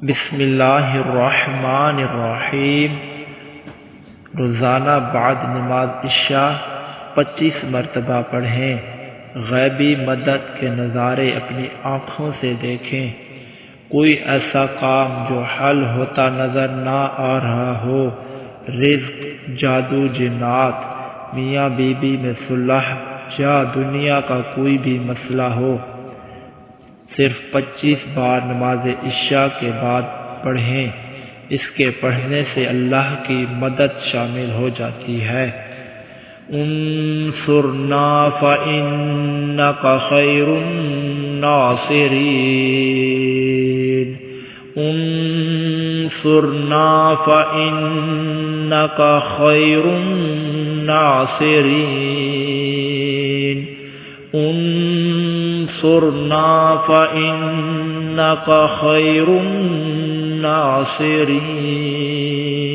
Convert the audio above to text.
بسم اللہ الرحمن الرحیم۔ روزانہ بعد نماز عشاء 25 مرتبہ پڑھیں۔ غیبی مدد کے نظارے اپنی آنکھوں سے دیکھیں۔ کوئی ایسا کام جو حل ہوتا نظر نہ آ رہا ہو، رزق، جادو، جنات، میاں بیوی میں صلح یا دنیا کا کوئی بھی مسئلہ ہو، صرف 25 بار نماز عشاء کے بعد پڑھیں۔ اس کے پڑھنے سے اللہ کی مدد شامل ہو جاتی ہے۔ انصرنا فإنک خیر الناصرین۔ انصرنا فإنک خیر الناصرین۔ انصرنا فإنک خیر الناصرین۔